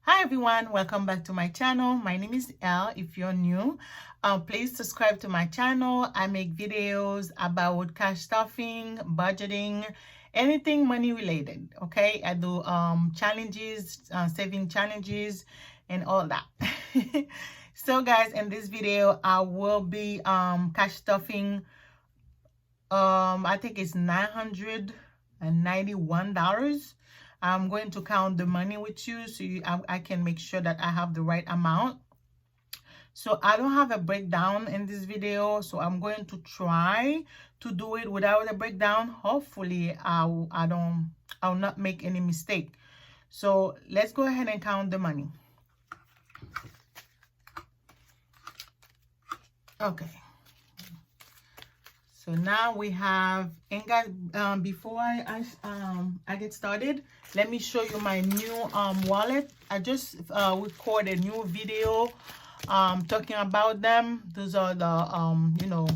Hi everyone, welcome back to my channel. My name is Elle. If you're new, please subscribe to my channel. I make videos about cash stuffing, budgeting, anything money related. Okay, I do challenges, saving challenges, and all that. So guys, in this video I will be cash stuffing. I think it's $991. I'm going to count the money with you so I can make sure that I have the right amount. So I don't have a breakdown in this video, so I'm going to try to do it without a breakdown. Hopefully I'll not make any mistake. So let's go ahead and count the money. Okay. So now we have, and guys, before I get started, let me show you my new wallet. I just recorded a new video talking about them. Those are the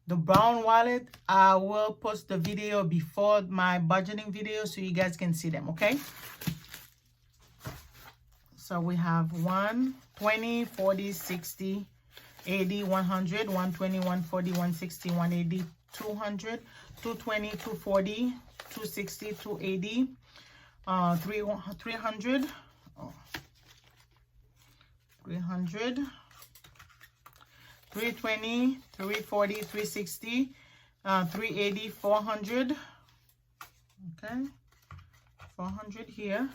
the brown wallet. I will post the video before my budgeting video so you guys can see them. Okay, so we have 1, 20, 40, 60, 80, 100, 120, 140, 160, 180, 200, 220, 240, 260, 280, 300, 300, 320, 340, 360, 380, 400. Okay, 400 here.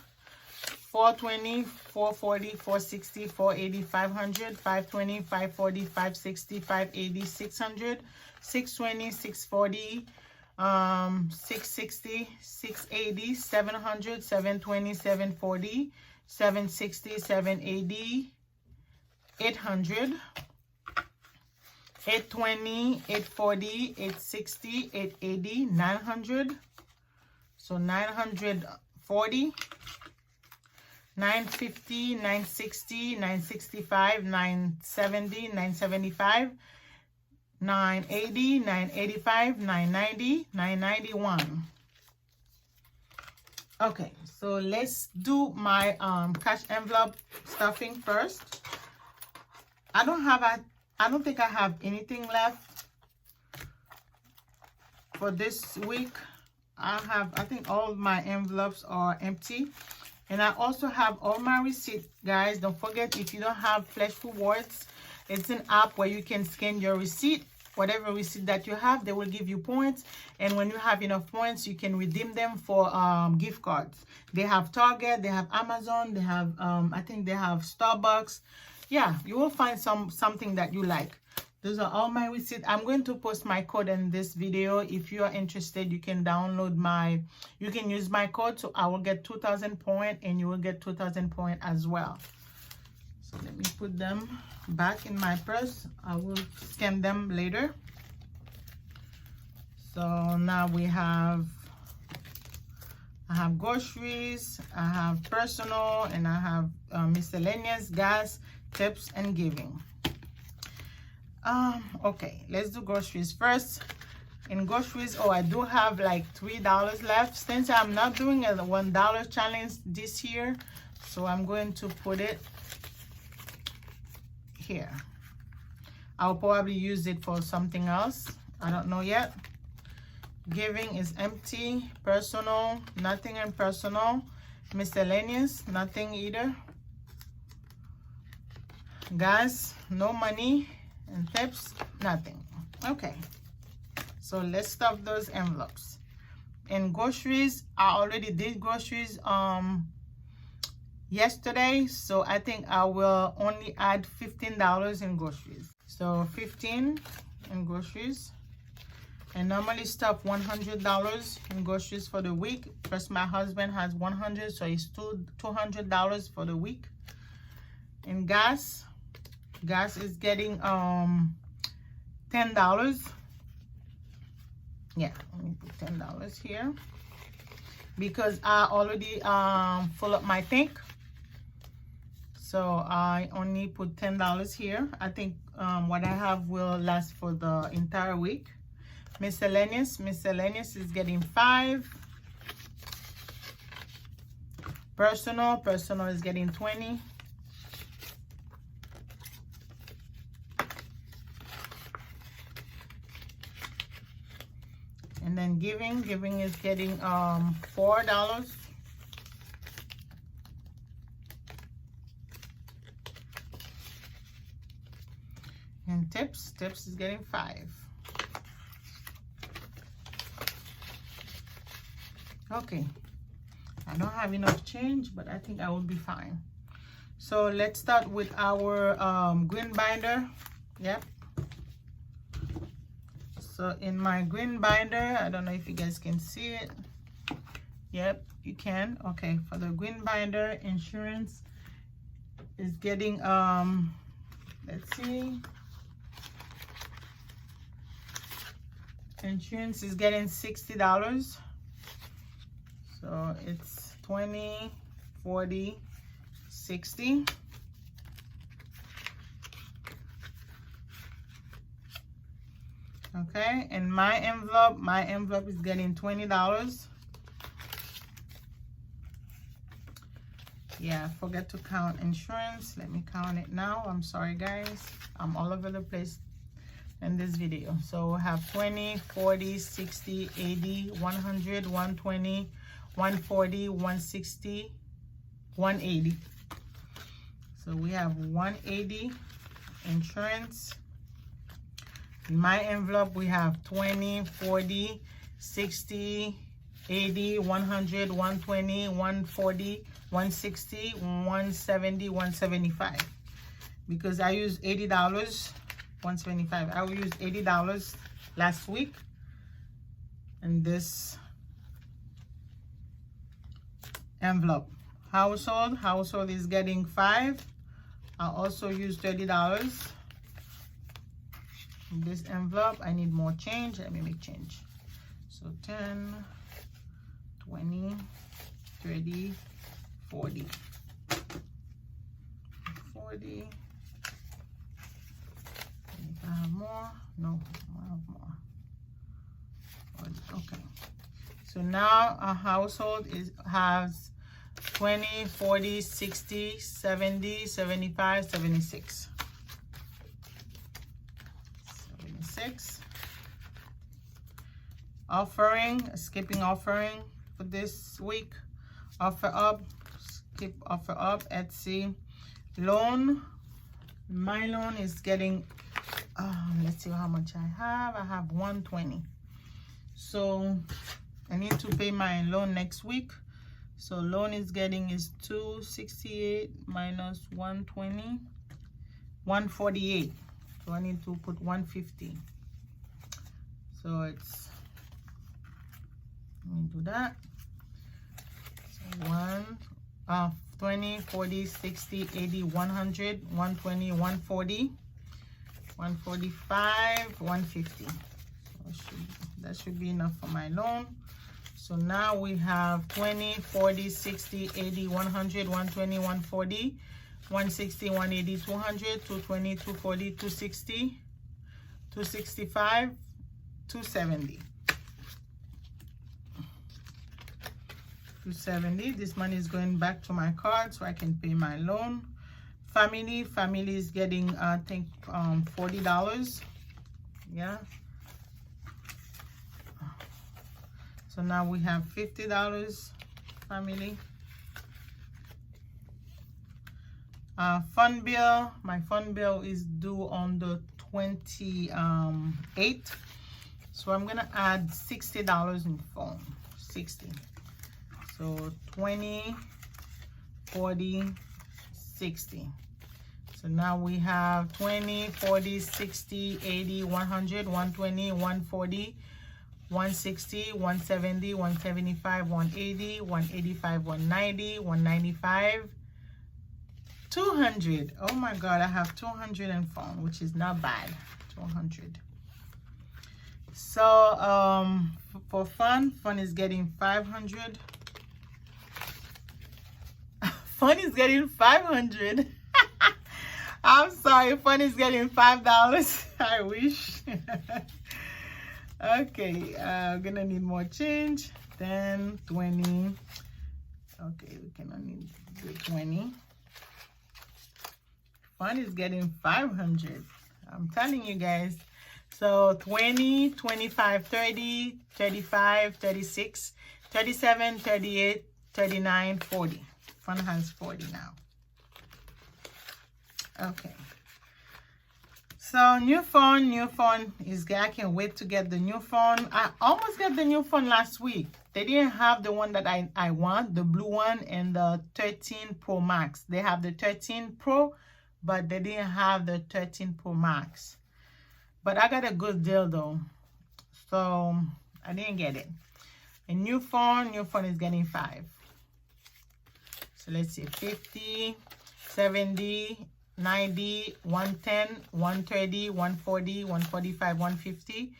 420, 440, 460, 480, 500, 520, 540, 560, 580, 600, 620, 640, 660, 680, 700, 720, 740, 760, 780, 800, 820, 840, 860, 880, 900. So 940. 950, 960, 965, 970, 975, 980, 985, 990, 991. Okay, so let's do my cash envelope stuffing first. I don't think I have anything left for this week. I think all my envelopes are empty. And I also have all my receipts, guys. Don't forget, if you don't have Flash Rewards, it's an app where you can scan your receipt. Whatever receipt that you have, they will give you points. And when you have enough points, you can redeem them for gift cards. They have Target, they have Amazon, they have, I think they have Starbucks. Yeah, you will find something that you like. Those are all my receipts. I'm going to post my code in this video. If you are interested, you can you can use my code. So I will get 2,000 points and you will get 2,000 points as well. So let me put them back in my purse. I will scan them later. So now I have groceries, I have personal, and I have miscellaneous, gas, tips, and giving. Okay, let's do groceries first. In groceries, I do have like $3 left since I'm not doing a $1 challenge this year, so I'm going to put it here. I'll probably use it for something else. I don't know yet. Giving is empty. Personal, nothing in personal. Miscellaneous, nothing either. Gas, no money. And tips, nothing. Okay, so let's stuff those envelopes. In groceries, I already did groceries yesterday, so I think I will only add $15 in groceries. So 15 in groceries. And normally stuff $100 in groceries for the week. Plus my husband has 100, so it's $200 for the week. In gas is getting $10. Yeah, let me put $10 here because I already fill up my tank, so I only put $10 here. I think what I have will last for the entire week. Miscellaneous is getting $5. Personal is getting 20. And then giving is getting $4. And tips is getting 5. Okay, I don't have enough change, but I think I will be fine. So let's start with our green binder. Yep. So in my green binder, I don't know if you guys can see it. Yep, you can. Okay, for the green binder, insurance is getting let's see. Insurance is getting $60. So it's 20, 40, 60. Okay, and my envelope is getting $20. Yeah, I forgot to count insurance. Let me count it now. I'm sorry guys, I'm all over the place in this video. So we have 20, 40, 60, 80, 100, 120, 140, 160, 180. So we have 180 insurance. In my envelope, we have 20, 40, 60, 80, 100, 120, 140, 160, 170, 175. Because I used $80, 175. I will use $80 last week. And this envelope. Household is getting 5. I also use $30. This envelope, I need more change. Let me make change. So 10, 20, 30, 40. 40. If I have more, no, I have more. 40. Okay. So now our household has 20, 40, 60, 70, 75, 76. 76. Offering, skipping offering for this week. Offer up, skip offer up, Etsy. Loan, my loan is getting, let's see how much I have. I have 120. So I need to pay my loan next week. So loan is getting is 268 minus 120, 148. So I need to put 150. So it's, let me do that. So 20, 40, 60, 80, 100, 120, 140, 145, 150. So that should be enough for my loan. So now we have 20, 40, 60, 80, 100, 120, 140, 160, 180, 200, 220, 240, 260, 265, 270. 270. This money is going back to my card so I can pay my loan. Family is getting I think $40. Yeah. So now we have $50 family. Phone bill. My phone bill is due on the 28th. So I'm gonna add $60 in phone. 60. So 20, 40, 60. So now we have 20, 40, 60, 80, 100, 120, 140, 160, 170, 175, 180, 185, 190, 195, 200. Oh my God, I have 200 in phone, which is not bad. 200. So for fun is getting 500. Fun is getting 500. I'm sorry, fun is getting $5. I wish. Okay, I'm gonna need more change. 10, 20, Okay, we can only do 20. Fun is getting 500. I'm telling you guys. So 20, 25, 30, 35, 36, 37, 38, 39, 40. Fun has 40 now. Okay. So new phone is good. I can't wait to get the new phone. I almost got the new phone last week. They didn't have the one that I want, the blue one, and the 13 Pro Max. They have the 13 Pro, but they didn't have the 13 Pro Max. But I got a good deal though, so I didn't get it. A new phone is getting 5. So let's see, 50, 70, 90, 110, 130, 140, 145, 150,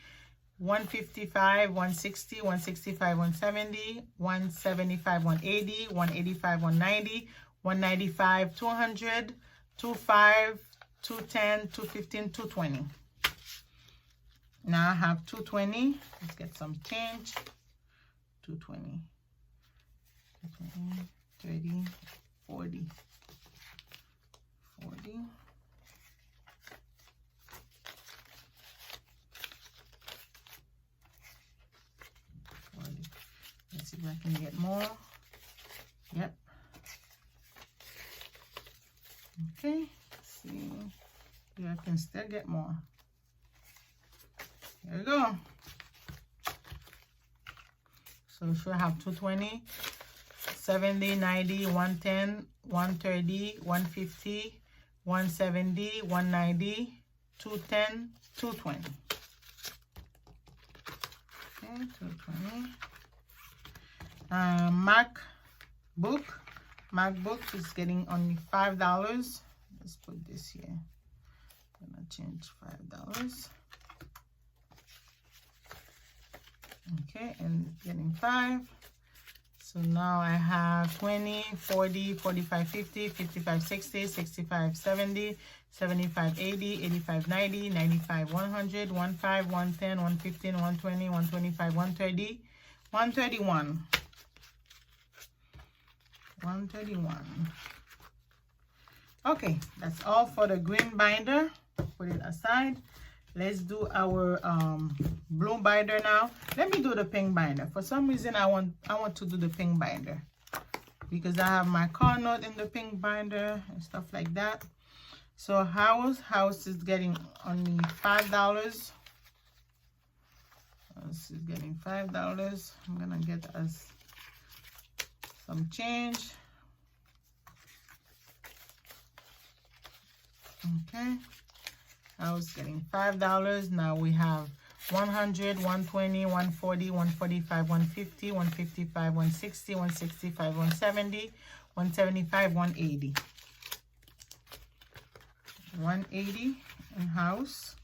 155, 160, 165, 170, 175, 180, 185, 190, 195, 200, 25, 210, 215, 220. Now I have 220. Let's get some change. 220, 220, 30, 40. 40. Let's see if I can get more. Yep. Okay. Let's see. Yeah, I can still get more. There we go. So we should have 220, 70, 90, 110, 130, 150, 170, 190, 210, 220. Okay, 220. MacBook is getting only $5. Let's put this here. I'm gonna change $5. Okay, and getting 5. So now I have 20, 40, 45, 50, 55, 60, 65, 70, 75, 80, 85, 90, 95, 100, 15, 110, 115, 120, 125, 130, 131. 131. Okay, that's all for the green binder. Put it aside. Let's do our blue binder now. Let me do the pink binder. For some reason, I want to do the pink binder because I have my car note in the pink binder and stuff like that. So house is getting only $5. House is getting $5. I'm gonna get us some change. Okay. House getting $5. Now we have 100, 120, 140, 145, 150, 155, 160, 165, 170, 175, 180. 180 in house.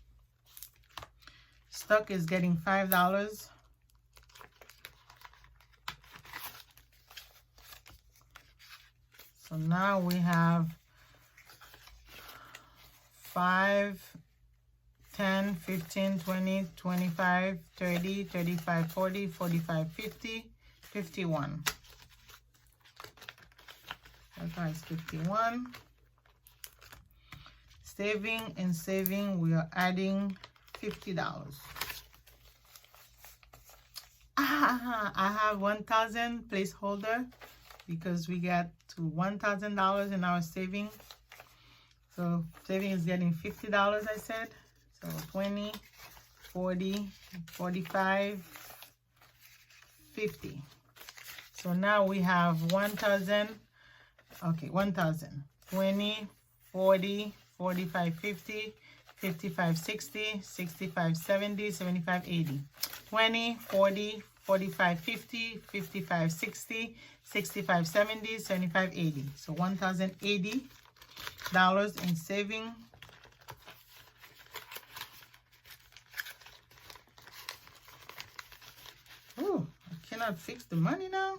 Stock is getting $5. So now we have 5, 10, 15, 20, 25, 30, 35, 40, 45, 50, 51. That is 51. Saving, we are adding $50. I have 1,000 placeholder because we got to $1,000 in our saving. So saving is getting $50, I said. So 20, 40, 45, 50. So now we have 1,000. Okay, 1,000. 20, 40, 45, 50, 55, 60, 65, 70, 75, 80. 20, 40, 45, 50, 55, 60, 65, 70, 75, 80. So $1,080 in saving. Oh, I cannot fix the money now.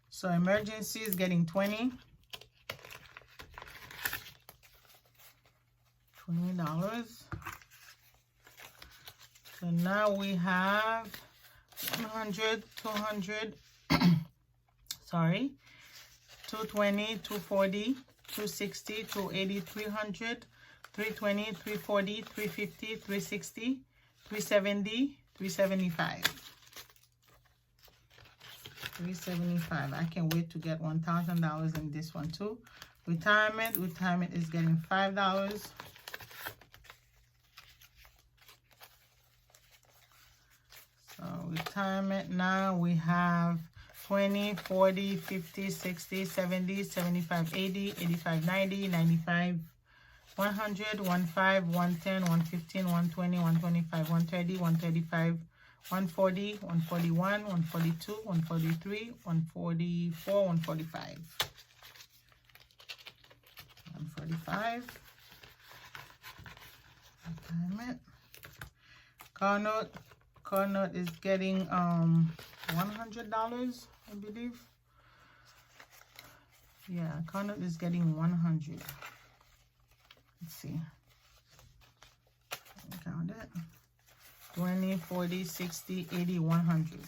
So emergency is getting 20. $20. So now we have 100, 200. Sorry. 220, 240, 260, 280, 300, 320, 340, 350, 360, 370, 375. 375. I can't wait to get $1,000 in this one too. Retirement is getting $5. So retirement now we have 20, 40, 50, 60, 70, 75, 80, 85, 90, 95, 100, 15, 110, 115, 120, 125, 130, 135, 140, 141, 142, 143, 144, 145. 145. Retirement. Car note is getting $100, I believe. Yeah, car note is getting 100. Let's see. Count it. 20, 40, 60, 80, 100.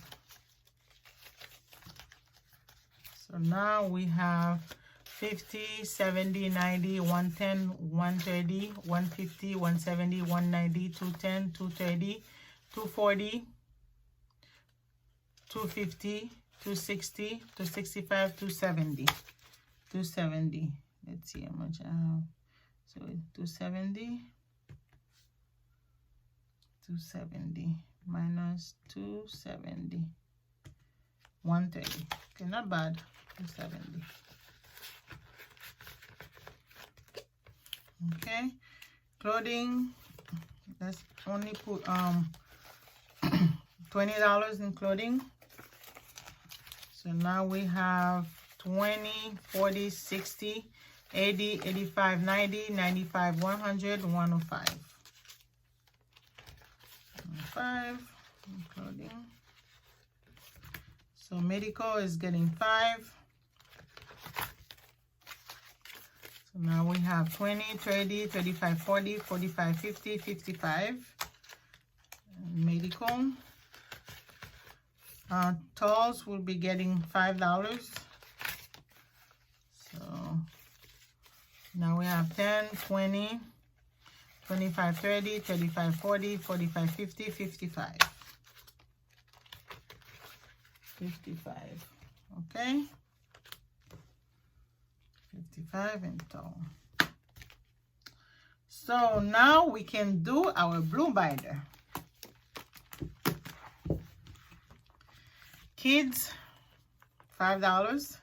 So now we have 50, 70, 90, 110, 130, 150, 170, 190, 210, 230, 240, 250, 260, 265, 270. 270. Let's see how much I have. So 270. 270 minus 270. 130. Okay, not bad. 270. Okay. Clothing. Let's only put $20 in clothing. So now we have 20, 40, 60, 80, 85, 90, 95, 100, 105. 105 in clothing. So medical is getting 5. So now we have 20, 30, 35, 40, 45, 50, 55. Medical. Tolls will be getting $5. So now we have 10, 20, 25, 30, 35, 40, 45, 50, 55. 55. Okay. 55 in total. So now we can do our blue binder. Kids, $5.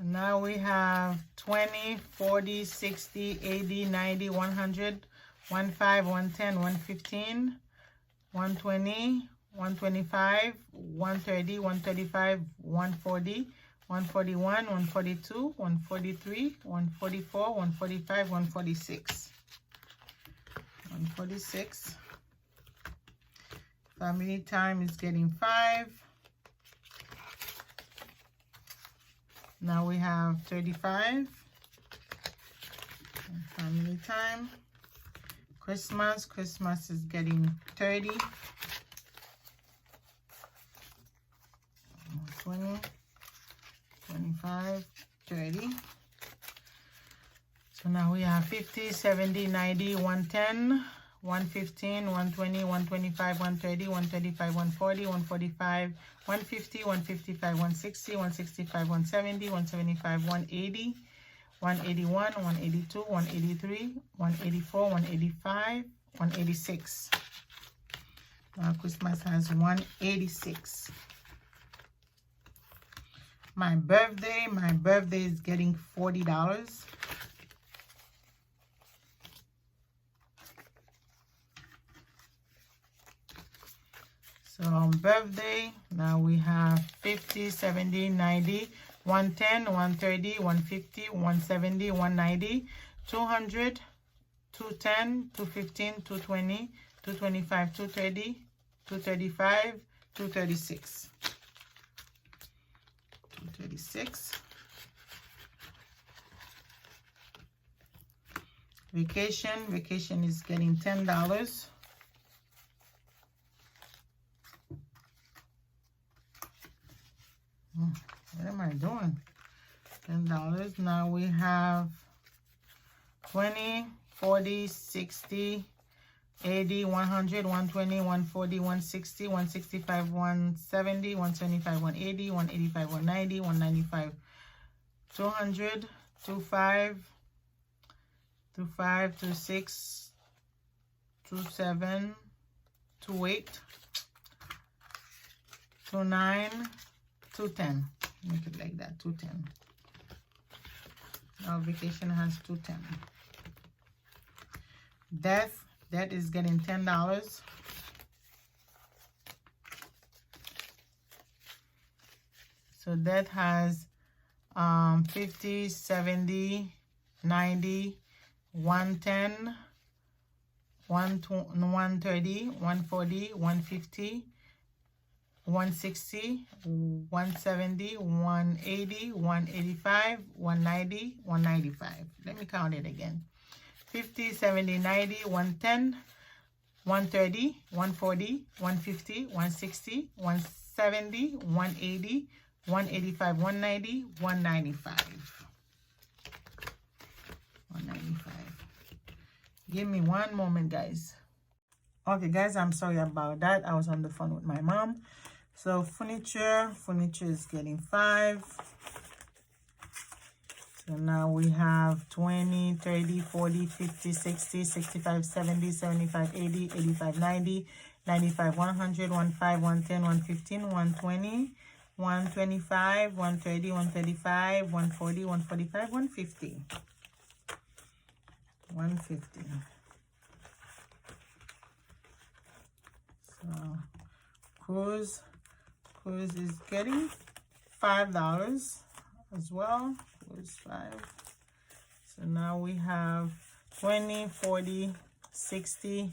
Now we have 20, 40, 60, 80, 90, 100, 15, 110, 115, 120, 125, 130, 135, 140, 141, 142, 143, 144, 145, 146. 146. Family time is getting 5. Now we have 35. Family time. Christmas is getting 30. 20, 25, 30. So now we have 50, 70, 90, 110, 115, 120, 125, 130, 135, 140, 145, 150, 155, 160, 165, 170, 175, 180, 181, 182, 183, 184, 185, 186. Now Christmas has 186. My birthday is getting $40. So birthday, now we have 50, 70, 90, 110, 130, 150, 170, 190, 200, 210, 215, 220, 225, 230, 235, 236. 236. Vacation is getting $10. What am I doing? $10. Now we have 20, 40, 60, 80, 100, 120, 140, 160, 165, 170, 175, 180, 185, 190, 195, 200, 25, 25, 26, 27, 28, 29, 210. Make it like that, 210. Our vacation has 210. Death is getting $10. So that has 50, 70, 90, 110, 130, 140, 150, 160, 170, 180, 185, 190, 195. Let me count it again. 50, 70, 90, 110, 130, 140, 150, 160, 170, 180, 185, 190, 195. 195. Give me one moment, guys. Okay, guys, I'm sorry about that. I was on the phone with my mom. So furniture is getting 5. So now we have 20, 30, 40, 50, 60, 65, 70, 75, 80, 85, 90, 95, 100, 15, 110, 115, 120, 125, 130, 135, 140, 145, 150. 150. So cruise is getting $5 as well. Cruise 5. So now we have 20, 40, 60,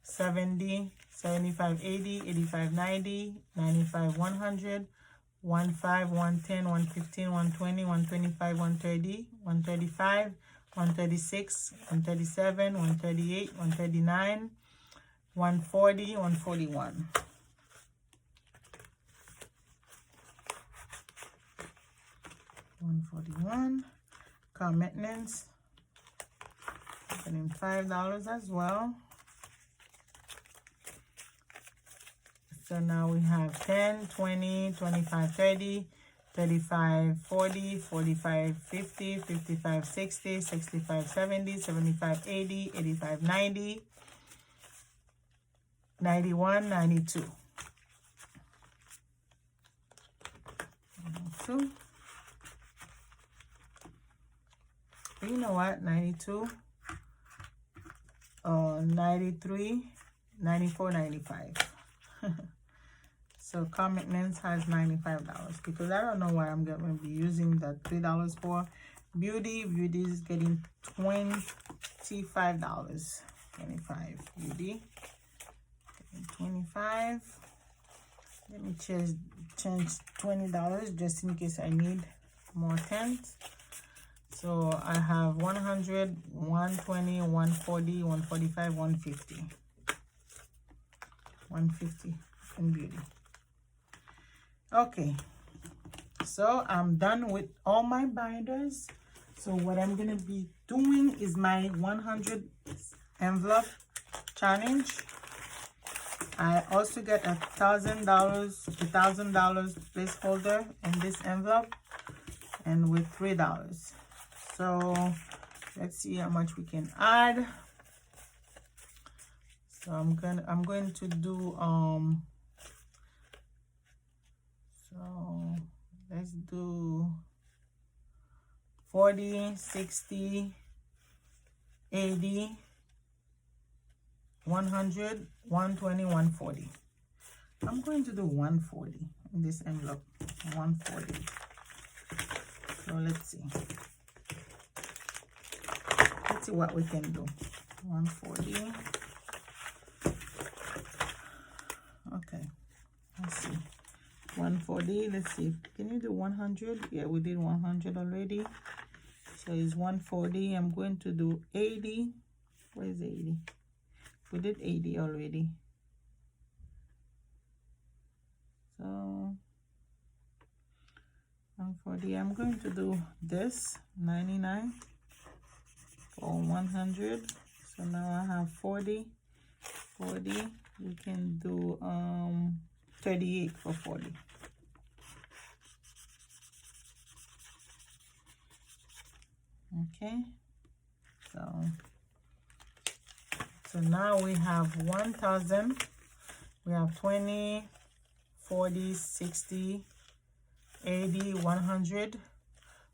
70, 75, 80, 85, 90, 95, 100, 15, 110, 115, 120, 125, 130, 135, 136, 137, 138, 139, 140, 141. 141. Car maintenance, getting $5 as well. So now we have 10, 20, 25, 30, 35, 40, 45, 50, 55, 60, 65, 70, 75, 80, 85, 90, 91, 92. 92. You know what? 92, 93, 94, 95. So car maintenance has $95 because I don't know why I'm going to be using that $3 for. Beauty is getting $25. 25 beauty. 25. Let me change $20 just in case I need more tents. So I have 100, 120, 140, 145, 150. 150 in beauty. Okay, so I'm done with all my binders. So what I'm gonna be doing is my 100 envelope challenge. I also get $1,000 placeholder in this envelope, and with $3. So let's see how much we can add. So I'm going to do so let's do 40, 60, 80, 100, 120, 140. I'm going to do 140 in this envelope. 140. So let's see what we can do. 140. Okay, let's see. 140. Let's see, can you do 100? Yeah, we did 100 already, so it's 140. I'm going to do 80. Where is 80? We did 80 already. So 40. I'm going to do this 99 for 100. So now I have 40. You can do 38 for 40. Okay, so now we have 1,000. We have 20, 40, 60, 80, 100,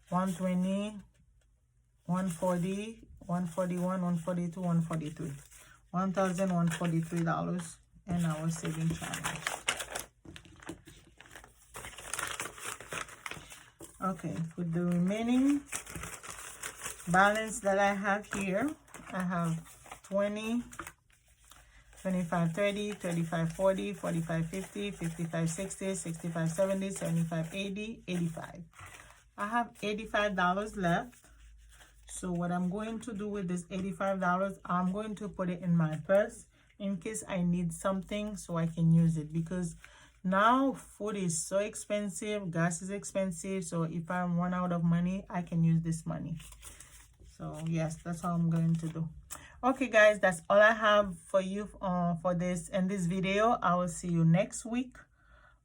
120, 140, 141, 142, 143. $1,143 in our saving challenge. Okay, with the remaining balance that I have here, I have 20, 25, 30, 35, 40, 45, 50, 55, 60, 65, 70, 75, 80, 85. I have $85 left. So what I'm going to do with this $85, I'm going to put it in my purse in case I need something so I can use it, because now food is so expensive, gas is expensive. So if I run out of money, I can use this money. So yes, that's how I'm going to do. Okay guys, that's all I have for you for this in this video. I will see you next week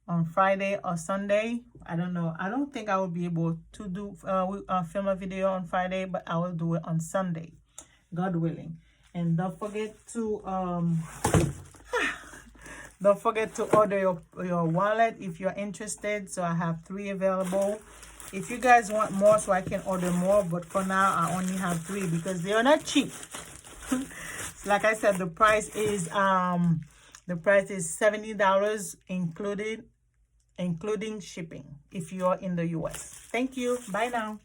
on Friday or Sunday. I don't know. I don't think I will be able to do film a video on Friday, but I will do it on Sunday, God willing. And don't forget to order your wallet if you're interested. So I have 3 available. If you guys want more, so I can order more, but for now I only have 3 because they are not cheap. Like I said, the price is $70 including shipping if you are in the US. Thank you. Bye now.